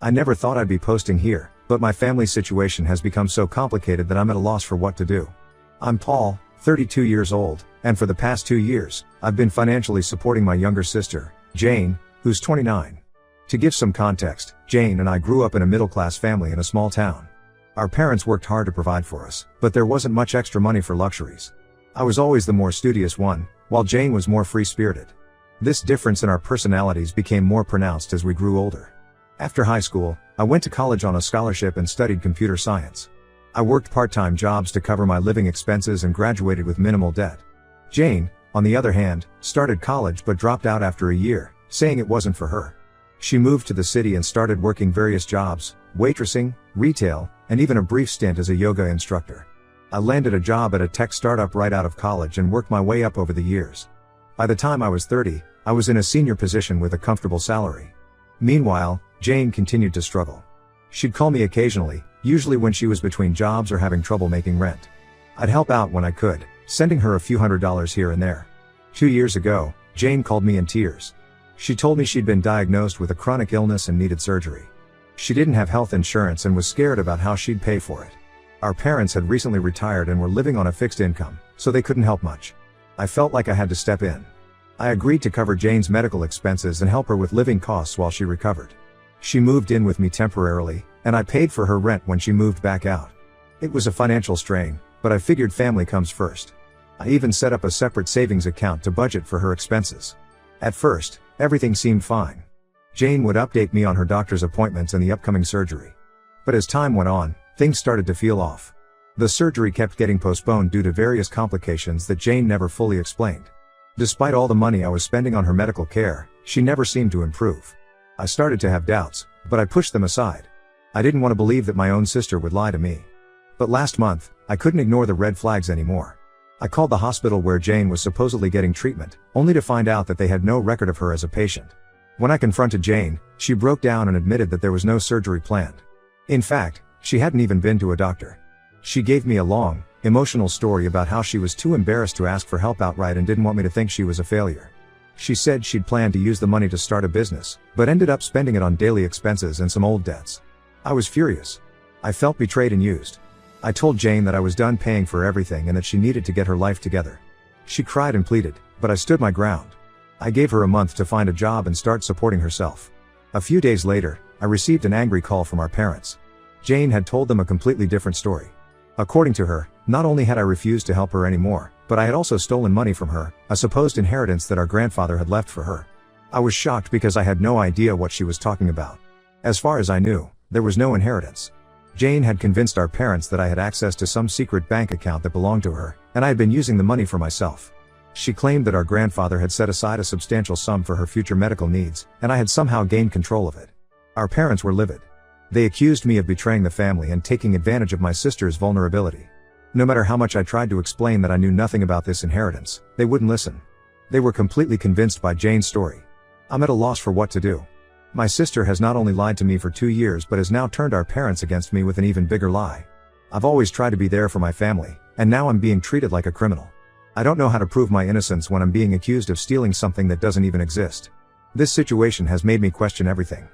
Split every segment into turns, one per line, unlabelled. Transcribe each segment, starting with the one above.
I never thought I'd be posting here, but my family situation has become so complicated that I'm at a loss for what to do. I'm Paul, 32 years old, and for the past 2 years, I've been financially supporting my younger sister, Jane, who's 29. To give some context, Jane and I grew up in a middle-class family in a small town. Our parents worked hard to provide for us, but there wasn't much extra money for luxuries. I was always the more studious one, while Jane was more free-spirited. This difference in our personalities became more pronounced as we grew older. After high school, I went to college on a scholarship and studied computer science. I worked part-time jobs to cover my living expenses and graduated with minimal debt. Jane, on the other hand, started college but dropped out after a year, saying it wasn't for her. She moved to the city and started working various jobs, waitressing, retail, and even a brief stint as a yoga instructor. I landed a job at a tech startup right out of college and worked my way up over the years. By the time I was 30, I was in a senior position with a comfortable salary. Meanwhile, Jane continued to struggle. She'd call me occasionally, usually when she was between jobs or having trouble making rent. I'd help out when I could, sending her a few $100s here and there. 2 years ago, Jane called me in tears. She told me she'd been diagnosed with a chronic illness and needed surgery. She didn't have health insurance and was scared about how she'd pay for it. Our parents had recently retired and were living on a fixed income, so they couldn't help much. I felt like I had to step in. I agreed to cover Jane's medical expenses and help her with living costs while she recovered. She moved in with me temporarily, and I paid for her rent when she moved back out. It was a financial strain, but I figured family comes first. I even set up a separate savings account to budget for her expenses. At first, everything seemed fine. Jane would update me on her doctor's appointments and the upcoming surgery. But as time went on, things started to feel off. The surgery kept getting postponed due to various complications that Jane never fully explained. Despite all the money I was spending on her medical care, she never seemed to improve. I started to have doubts, but I pushed them aside. I didn't want to believe that my own sister would lie to me. But last month, I couldn't ignore the red flags anymore. I called the hospital where Jane was supposedly getting treatment, only to find out that they had no record of her as a patient. When I confronted Jane, she broke down and admitted that there was no surgery planned. In fact, she hadn't even been to a doctor. She gave me a long, emotional story about how she was too embarrassed to ask for help outright and didn't want me to think she was a failure. She said she'd planned to use the money to start a business, but ended up spending it on daily expenses and some old debts. I was furious. I felt betrayed and used. I told Jane that I was done paying for everything and that she needed to get her life together. She cried and pleaded, but I stood my ground. I gave her a month to find a job and start supporting herself. A few days later, I received an angry call from our parents. Jane had told them a completely different story. According to her, not only had I refused to help her anymore, but I had also stolen money from her, a supposed inheritance that our grandfather had left for her. I was shocked because I had no idea what she was talking about. As far as I knew, there was no inheritance. Jane had convinced our parents that I had access to some secret bank account that belonged to her, and I had been using the money for myself. She claimed that our grandfather had set aside a substantial sum for her future medical needs, and I had somehow gained control of it. Our parents were livid. They accused me of betraying the family and taking advantage of my sister's vulnerability. No matter how much I tried to explain that I knew nothing about this inheritance, they wouldn't listen. They were completely convinced by Jane's story. I'm at a loss for what to do. My sister has not only lied to me for 2 years but has now turned our parents against me with an even bigger lie. I've always tried to be there for my family, and now I'm being treated like a criminal. I don't know how to prove my innocence when I'm being accused of stealing something that doesn't even exist. This situation has made me question everything.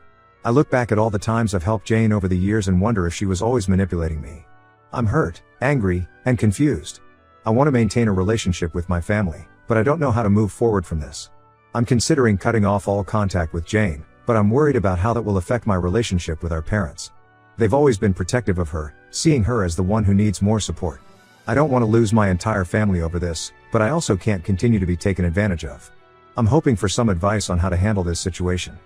I look back at all the times I've helped Jane over the years and wonder if she was always manipulating me. I'm hurt, angry, and confused. I want to maintain a relationship with my family, but I don't know how to move forward from this. I'm considering cutting off all contact with Jane, but I'm worried about how that will affect my relationship with our parents. They've always been protective of her, seeing her as the one who needs more support. I don't want to lose my entire family over this, but I also can't continue to be taken advantage of. I'm hoping for some advice on how to handle this situation.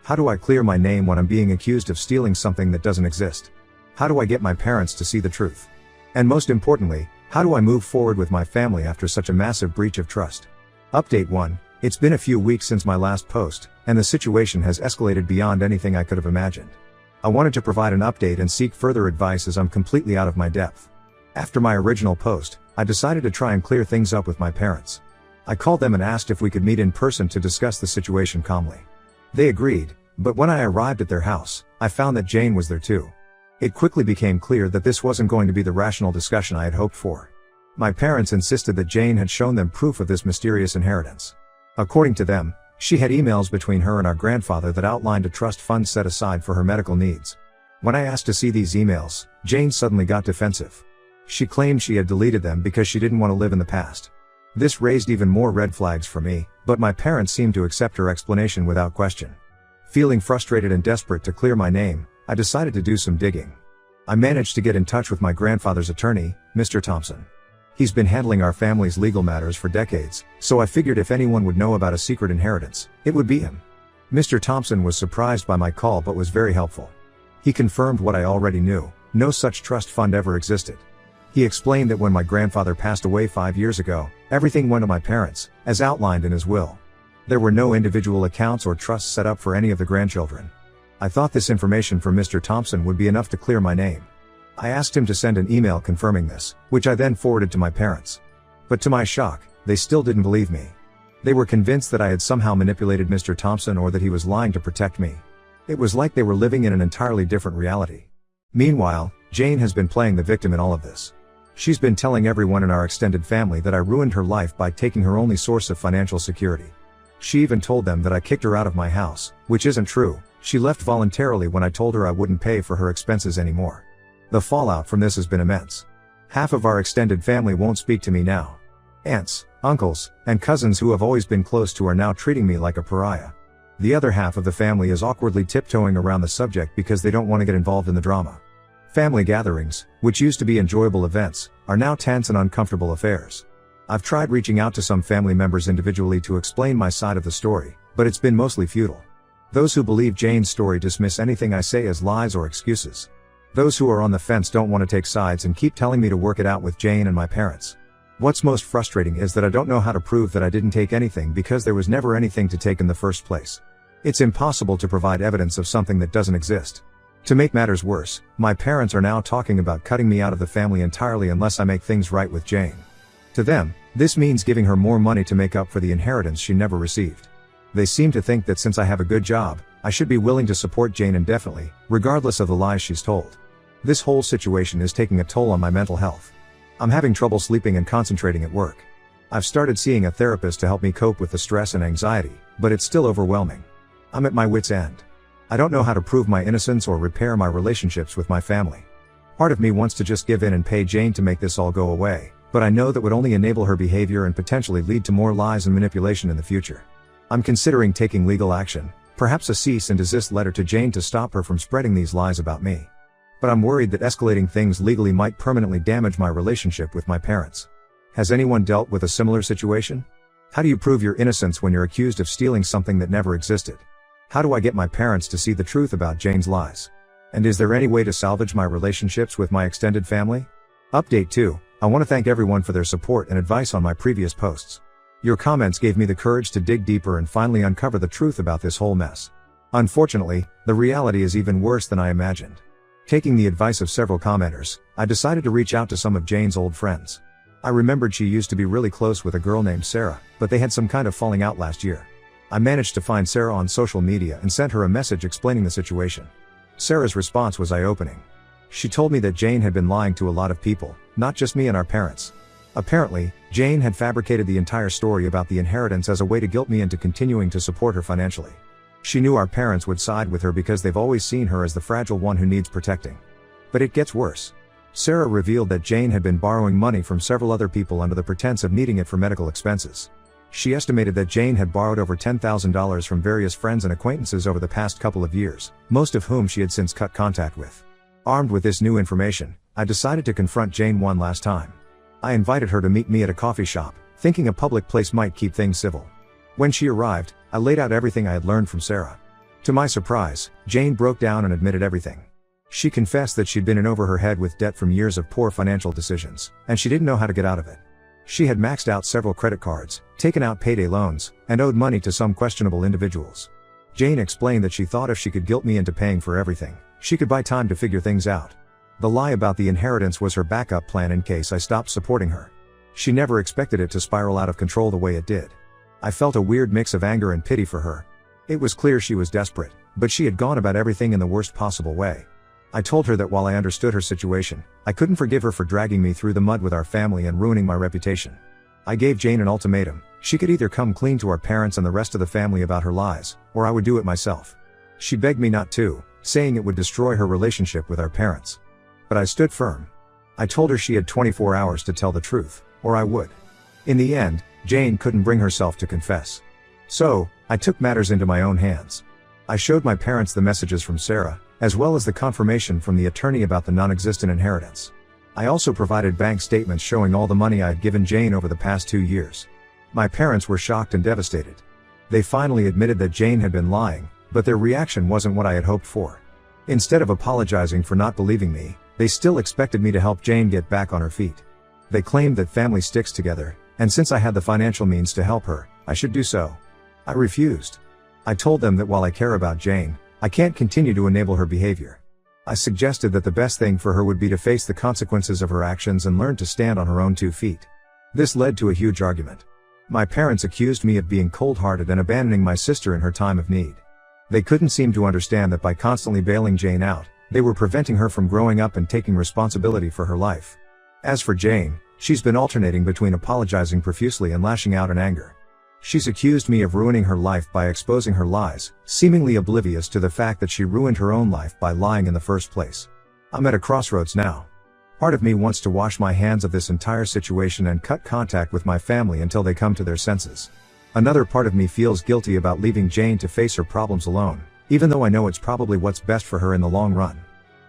How do I clear my name when I'm being accused of stealing something that doesn't exist? How do I get my parents to see the truth? And most importantly, how do I move forward with my family after such a massive breach of trust? Update 1. It's been a few weeks since my last post, and the situation has escalated beyond anything I could have imagined. I wanted to provide an update and seek further advice as I'm completely out of my depth. After my original post, I decided to try and clear things up with my parents. I called them and asked if we could meet in person to discuss the situation calmly. They agreed, but when I arrived at their house, I found that Jane was there too. It quickly became clear that this wasn't going to be the rational discussion I had hoped for. My parents insisted that Jane had shown them proof of this mysterious inheritance. According to them, She had emails between her and our grandfather that outlined a trust fund set aside for her medical needs. When I asked to see these emails, Jane suddenly got defensive. She claimed she had deleted them because she didn't want to live in the past. This raised even more red flags for me, but my parents seemed to accept her explanation without question. Feeling frustrated and desperate to clear my name, I decided to do some digging. I managed to get in touch with my grandfather's attorney, Mr. Thompson. He's been handling our family's legal matters for decades, so I figured if anyone would know about a secret inheritance, it would be him. Mr. Thompson was surprised by my call but was very helpful. He confirmed what I already knew: no such trust fund ever existed. He explained that when my grandfather passed away 5 years ago, everything went to my parents, as outlined in his will. There were no individual accounts or trusts set up for any of the grandchildren. I thought this information from Mr. Thompson would be enough to clear my name. I asked him to send an email confirming this, which I then forwarded to my parents. But to my shock, they still didn't believe me. They were convinced that I had somehow manipulated Mr. Thompson or that he was lying to protect me. It was like they were living in an entirely different reality. Meanwhile, Jane has been playing the victim in all of this. She's been telling everyone in our extended family that I ruined her life by taking her only source of financial security. She even told them that I kicked her out of my house, which isn't true. She left voluntarily when I told her I wouldn't pay for her expenses anymore. The fallout from this has been immense. Half of our extended family won't speak to me now. Aunts, uncles, and cousins who have always been close to are now treating me like a pariah. The other half of the family is awkwardly tiptoeing around the subject because they don't want to get involved in the drama. Family gatherings, which used to be enjoyable events, are now tense and uncomfortable affairs. I've tried reaching out to some family members individually to explain my side of the story, but it's been mostly futile. Those who believe Jane's story dismiss anything I say as lies or excuses. Those who are on the fence don't want to take sides and keep telling me to work it out with Jane and my parents. What's most frustrating is that I don't know how to prove that I didn't take anything because there was never anything to take in the first place. It's impossible to provide evidence of something that doesn't exist. To make matters worse, my parents are now talking about cutting me out of the family entirely unless I make things right with Jane. To them, this means giving her more money to make up for the inheritance she never received. They seem to think that since I have a good job, I should be willing to support Jane indefinitely, regardless of the lies she's told. This whole situation is taking a toll on my mental health. I'm having trouble sleeping and concentrating at work. I've started seeing a therapist to help me cope with the stress and anxiety, but it's still overwhelming. I'm at my wit's end. I don't know how to prove my innocence or repair my relationships with my family. Part of me wants to just give in and pay Jane to make this all go away, but I know that would only enable her behavior and potentially lead to more lies and manipulation in the future. I'm considering taking legal action, perhaps a cease and desist letter to Jane to stop her from spreading these lies about me. But I'm worried that escalating things legally might permanently damage my relationship with my parents. Has anyone dealt with a similar situation? How do you prove your innocence when you're accused of stealing something that never existed? How do I get my parents to see the truth about Jane's lies? And is there any way to salvage my relationships with my extended family? Update 2. I want to thank everyone for their support and advice on my previous posts. Your comments gave me the courage to dig deeper and finally uncover the truth about this whole mess. Unfortunately, the reality is even worse than I imagined. Taking the advice of several commenters, I decided to reach out to some of Jane's old friends. I remembered she used to be really close with a girl named Sarah, but they had some kind of falling out last year. I managed to find Sarah on social media and sent her a message explaining the situation. Sarah's response was eye-opening. She told me that Jane had been lying to a lot of people, not just me and our parents. Apparently, Jane had fabricated the entire story about the inheritance as a way to guilt me into continuing to support her financially. She knew our parents would side with her because they've always seen her as the fragile one who needs protecting. But it gets worse. Sarah revealed that Jane had been borrowing money from several other people under the pretense of needing it for medical expenses. She estimated that Jane had borrowed over $10,000 from various friends and acquaintances over the past couple of years, most of whom she had since cut contact with. Armed with this new information, I decided to confront Jane one last time. I invited her to meet me at a coffee shop, thinking a public place might keep things civil. When she arrived, I laid out everything I had learned from Sarah. To my surprise, Jane broke down and admitted everything. She confessed that she'd been in over her head with debt from years of poor financial decisions, and she didn't know how to get out of it. She had maxed out several credit cards, taken out payday loans, and owed money to some questionable individuals. Jane explained that she thought if she could guilt me into paying for everything, she could buy time to figure things out. The lie about the inheritance was her backup plan in case I stopped supporting her. She never expected it to spiral out of control the way it did. I felt a weird mix of anger and pity for her. It was clear she was desperate, but she had gone about everything in the worst possible way. I told her that while I understood her situation, I couldn't forgive her for dragging me through the mud with our family and ruining my reputation. I gave Jane an ultimatum: she could either come clean to our parents and the rest of the family about her lies, or I would do it myself. She begged me not to, saying it would destroy her relationship with our parents. But I stood firm. I told her she had 24 hours to tell the truth, or I would. In the end, Jane couldn't bring herself to confess. So, I took matters into my own hands. I showed my parents the messages from Sarah, as well as the confirmation from the attorney about the non-existent inheritance. I also provided bank statements showing all the money I had given Jane over the past 2 years. My parents were shocked and devastated. They finally admitted that Jane had been lying, but their reaction wasn't what I had hoped for. Instead of apologizing for not believing me, they still expected me to help Jane get back on her feet. They claimed that family sticks together, and since I had the financial means to help her, I should do so. I refused. I told them that while I care about Jane, I can't continue to enable her behavior. I suggested that the best thing for her would be to face the consequences of her actions and learn to stand on her own 2 feet. This led to a huge argument. My parents accused me of being cold-hearted and abandoning my sister in her time of need. They couldn't seem to understand that by constantly bailing Jane out, they were preventing her from growing up and taking responsibility for her life. As for Jane, she's been alternating between apologizing profusely and lashing out in anger. She's accused me of ruining her life by exposing her lies, seemingly oblivious to the fact that she ruined her own life by lying in the first place. I'm at a crossroads now. Part of me wants to wash my hands of this entire situation and cut contact with my family until they come to their senses. Another part of me feels guilty about leaving Jane to face her problems alone, even though I know it's probably what's best for her in the long run.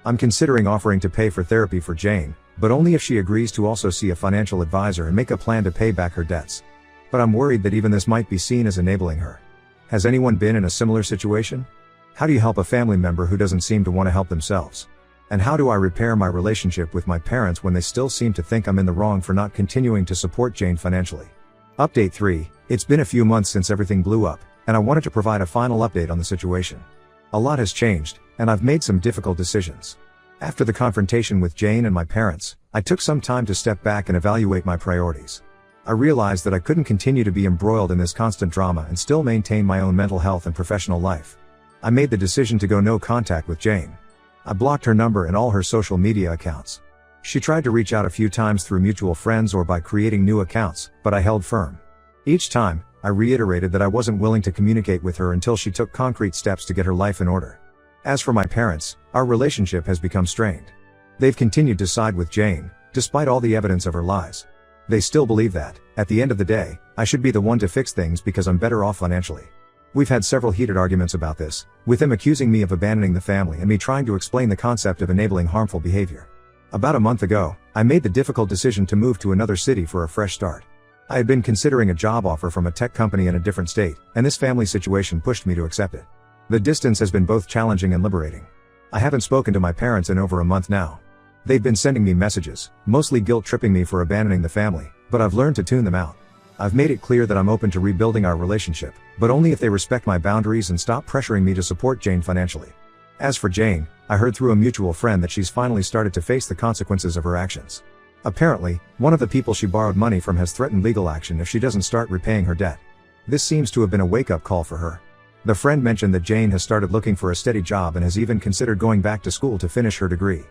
I'm considering offering to pay for therapy for Jane, but only if she agrees to also see a financial advisor and make a plan to pay back her debts. But I'm worried that even this might be seen as enabling her. Has anyone been in a similar situation? How do you help a family member who doesn't seem to want to help themselves? And how do I repair my relationship with my parents when they still seem to think I'm in the wrong for not continuing to support Jane financially? Update 3. It's been a few months since everything blew up, and I wanted to provide a final update on the situation. A lot has changed, and I've made some difficult decisions. After the confrontation with Jane and my parents, I took some time to step back and evaluate my priorities. I realized that I couldn't continue to be embroiled in this constant drama and still maintain my own mental health and professional life. I made the decision to go no contact with Jane. I blocked her number and all her social media accounts. She tried to reach out a few times through mutual friends or by creating new accounts, but I held firm. Each time, I reiterated that I wasn't willing to communicate with her until she took concrete steps to get her life in order. As for my parents, our relationship has become strained. They've continued to side with Jane, despite all the evidence of her lies. They still believe that, at the end of the day, I should be the one to fix things because I'm better off financially. We've had several heated arguments about this, with them accusing me of abandoning the family and me trying to explain the concept of enabling harmful behavior. About a month ago, I made the difficult decision to move to another city for a fresh start. I had been considering a job offer from a tech company in a different state, and this family situation pushed me to accept it. The distance has been both challenging and liberating. I haven't spoken to my parents in over a month now. They've been sending me messages, mostly guilt-tripping me for abandoning the family, but I've learned to tune them out. I've made it clear that I'm open to rebuilding our relationship, but only if they respect my boundaries and stop pressuring me to support Jane financially. As for Jane, I heard through a mutual friend that she's finally started to face the consequences of her actions. Apparently, one of the people she borrowed money from has threatened legal action if she doesn't start repaying her debt. This seems to have been a wake-up call for her. The friend mentioned that Jane has started looking for a steady job and has even considered going back to school to finish her degree.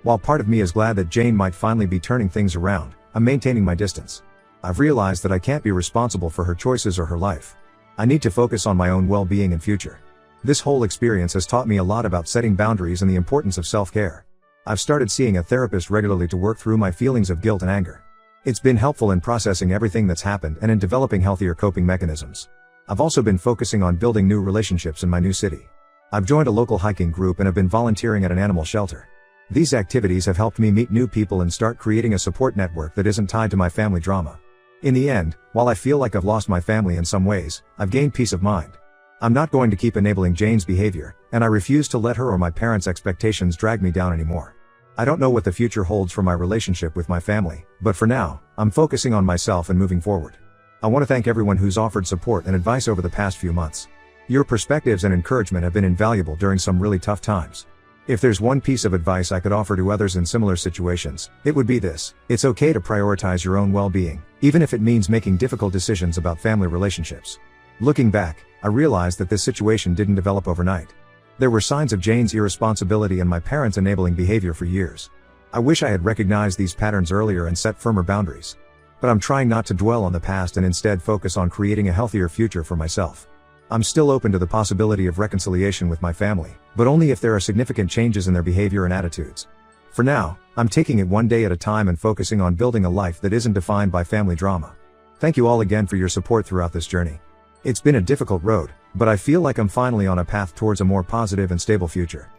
While part of me is glad that Jane might finally be turning things around, I'm maintaining my distance. I've realized that I can't be responsible for her choices or her life. I need to focus on my own well-being and future. This whole experience has taught me a lot about setting boundaries and the importance of self-care. I've started seeing a therapist regularly to work through my feelings of guilt and anger. It's been helpful in processing everything that's happened and in developing healthier coping mechanisms. I've also been focusing on building new relationships in my new city. I've joined a local hiking group and have been volunteering at an animal shelter. These activities have helped me meet new people and start creating a support network that isn't tied to my family drama. In the end, while I feel like I've lost my family in some ways, I've gained peace of mind. I'm not going to keep enabling Jane's behavior, and I refuse to let her or my parents' expectations drag me down anymore. I don't know what the future holds for my relationship with my family, but for now, I'm focusing on myself and moving forward. I want to thank everyone who's offered support and advice over the past few months. Your perspectives and encouragement have been invaluable during some really tough times. If there's one piece of advice I could offer to others in similar situations, it would be this: it's okay to prioritize your own well-being, even if it means making difficult decisions about family relationships. Looking back, I realized that this situation didn't develop overnight. There were signs of Jane's irresponsibility and my parents' enabling behavior for years. I wish I had recognized these patterns earlier and set firmer boundaries. but I'm trying not to dwell on the past and instead focus on creating a healthier future for myself. I'm still open to the possibility of reconciliation with my family, but only if there are significant changes in their behavior and attitudes. For now, I'm taking it one day at a time and focusing on building a life that isn't defined by family drama. Thank you all again for your support throughout this journey. It's been a difficult road, but I feel like I'm finally on a path towards a more positive and stable future.